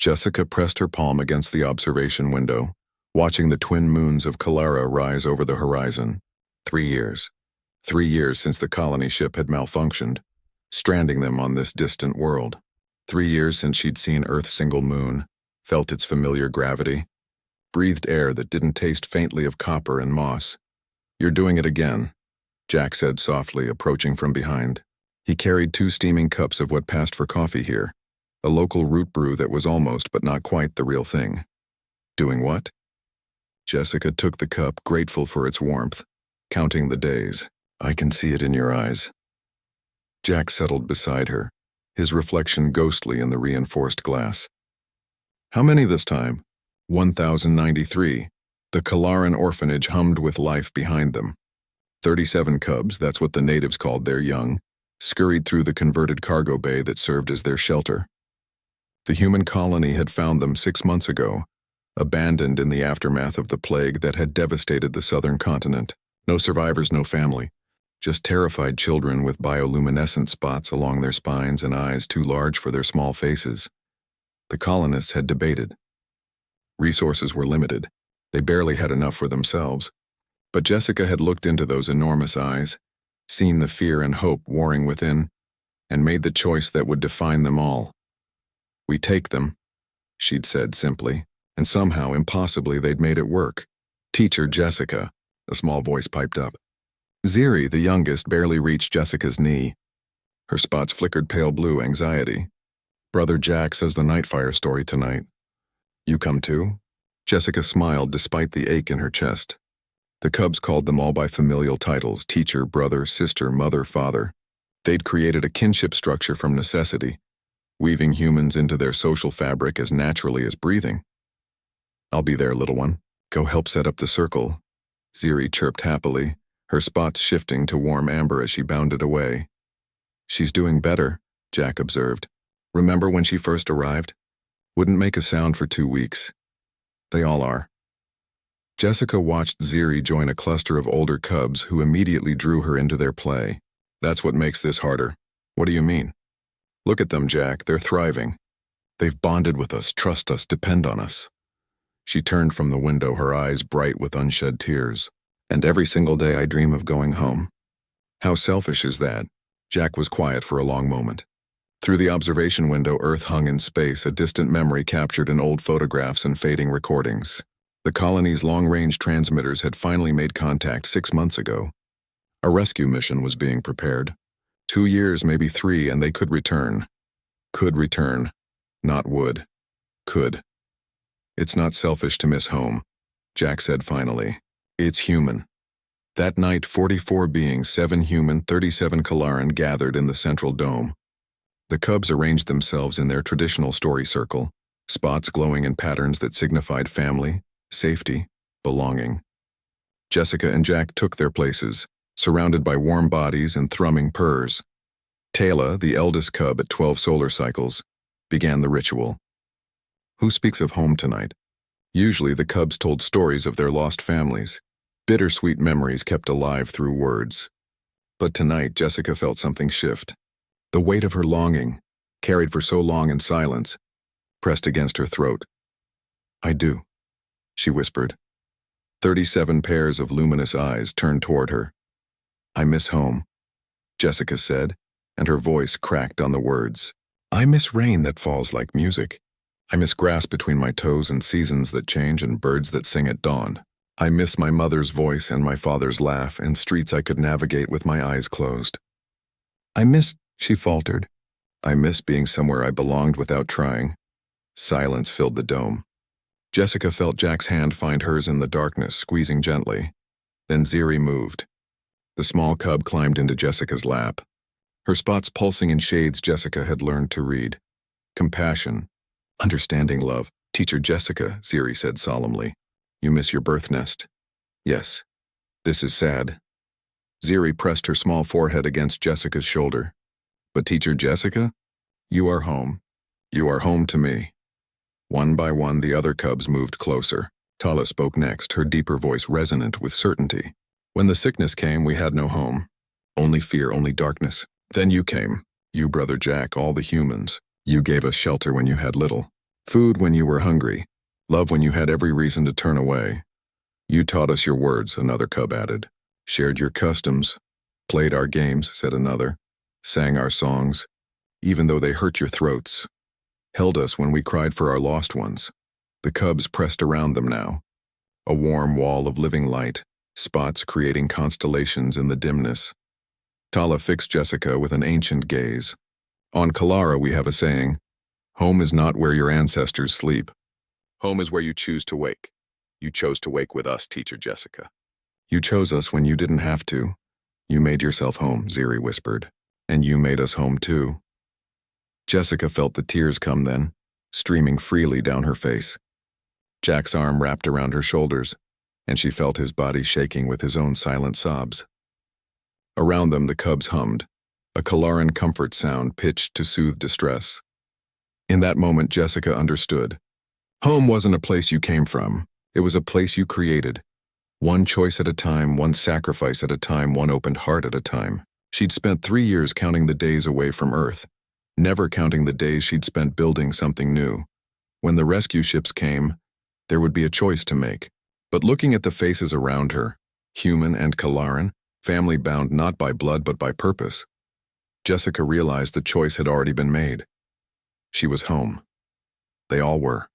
Jessica pressed her palm against the observation window, watching the twin moons of Kalara rise over the horizon. 3 years. 3 years since the colony ship had malfunctioned, stranding them on this distant world. 3 years since she'd seen Earth's single moon, felt its familiar gravity, breathed air that didn't taste faintly of copper and moss. "You're doing it again," Jack said softly, approaching from behind. He carried 2 steaming cups of what passed for coffee here, a local root brew that was almost but not quite the real thing. "Doing what?" Jessica took the cup, grateful for its warmth, counting the days. "I can see it in your eyes." Jack settled beside her, his reflection ghostly in the reinforced glass. "How many this time?" 1,093. The Kalaran orphanage hummed with life behind them. 37 cubs, that's what the natives called their young, scurried through the converted cargo bay that served as their shelter. The human colony had found them 6 months ago, abandoned in the aftermath of the plague that had devastated the southern continent. No survivors, no family, just terrified children with bioluminescent spots along their spines and eyes too large for their small faces. The colonists had debated. Resources were limited. They barely had enough for themselves. But Jessica had looked into those enormous eyes, seen the fear and hope warring within, and made the choice that would define them all. "We take them," she'd said simply, and somehow, impossibly, they'd made it work. "Teacher Jessica," a small voice piped up. Ziri, the youngest, barely reached Jessica's knee. Her spots flickered pale blue anxiety. "Brother Jack says the Nightfire story tonight. You come too?" Jessica smiled despite the ache in her chest. The cubs called them all by familial titles: teacher, brother, sister, mother, father. They'd created a kinship structure from necessity, weaving humans into their social fabric as naturally as breathing. "I'll be there, little one. Go help set up the circle," Ziri chirped happily, her spots shifting to warm amber as she bounded away. "She's doing better," Jack observed. "Remember when she first arrived? Wouldn't make a sound for 2 weeks. They all are." Jessica watched Ziri join a cluster of older cubs who immediately drew her into their play. "That's what makes this harder." "What do you mean?" "Look at them, Jack. They're thriving. They've bonded with us, trust us, depend on us." She turned from the window, her eyes bright with unshed tears. "And every single day I dream of going home." "How selfish is that?" Jack was quiet for a long moment. Through the observation window, Earth hung in space, a distant memory captured in old photographs and fading recordings. The colony's long-range transmitters had finally made contact 6 months ago. A rescue mission was being prepared. 2 years, maybe 3, and they could return. Could return. Not would. Could. "It's not selfish to miss home," Jack said finally. "It's human." That night, 44 beings, 7 human, 37 Kalaran, gathered in the central dome. The cubs arranged themselves in their traditional story circle, spots glowing in patterns that signified family, safety, belonging. Jessica and Jack took their places, surrounded by warm bodies and thrumming purrs. Taylor, the eldest cub at 12 solar cycles, began the ritual. "Who speaks of home tonight?" Usually the cubs told stories of their lost families, bittersweet memories kept alive through words. But tonight Jessica felt something shift. The weight of her longing, carried for so long in silence, pressed against her throat. "I do," she whispered. 37 pairs of luminous eyes turned toward her. "I miss home," Jessica said, and her voice cracked on the words. "I miss rain that falls like music. I miss grass between my toes and seasons that change and birds that sing at dawn. I miss my mother's voice and my father's laugh and streets I could navigate with my eyes closed. I miss," she faltered. "I miss being somewhere I belonged without trying." Silence filled the dome. Jessica felt Jack's hand find hers in the darkness, squeezing gently. Then Ziri moved. The small cub climbed into Jessica's lap. Her spots pulsing in shades Jessica had learned to read. Compassion. Understanding love. "Teacher Jessica," Ziri said solemnly. "You miss your birth nest." "Yes. This is sad." Ziri pressed her small forehead against Jessica's shoulder. "But Teacher Jessica, you are home. You are home to me." One by one, the other cubs moved closer. Tala spoke next, her deeper voice resonant with certainty. "When the sickness came, we had no home. Only fear, only darkness. Then you came. You, Brother Jack, all the humans. You gave us shelter when you had little. Food when you were hungry, love when you had every reason to turn away. You taught us your words, another cub added. Shared your customs, played our games, said another. Sang our songs, even though they hurt your throats. Held us when we cried for our lost ones. The cubs pressed around them now. A warm wall of living light, spots creating constellations in the dimness. Tala fixed Jessica with an ancient gaze. On Kalara we have a saying, home is not where your ancestors sleep. Home is where you choose to wake. You chose to wake with us, teacher Jessica. You chose us when you didn't have to. You made yourself home, Ziri whispered. And you made us home too. Jessica felt the tears come then, streaming freely down her face. Jack's arm wrapped around her shoulders, and she felt his body shaking with his own silent sobs. Around them the cubs hummed, a Kalaran comfort sound pitched to soothe distress. In that moment Jessica understood. Home wasn't a place you came from, it was a place you created. One choice at a time, one sacrifice at a time, one opened heart at a time. She'd spent 3 years counting the days away from Earth, never counting the days she'd spent building something new. When the rescue ships came, there would be a choice to make. But looking at the faces around her, human and Kalaran, family bound not by blood but by purpose, Jessica realized the choice had already been made. She was home. They all were.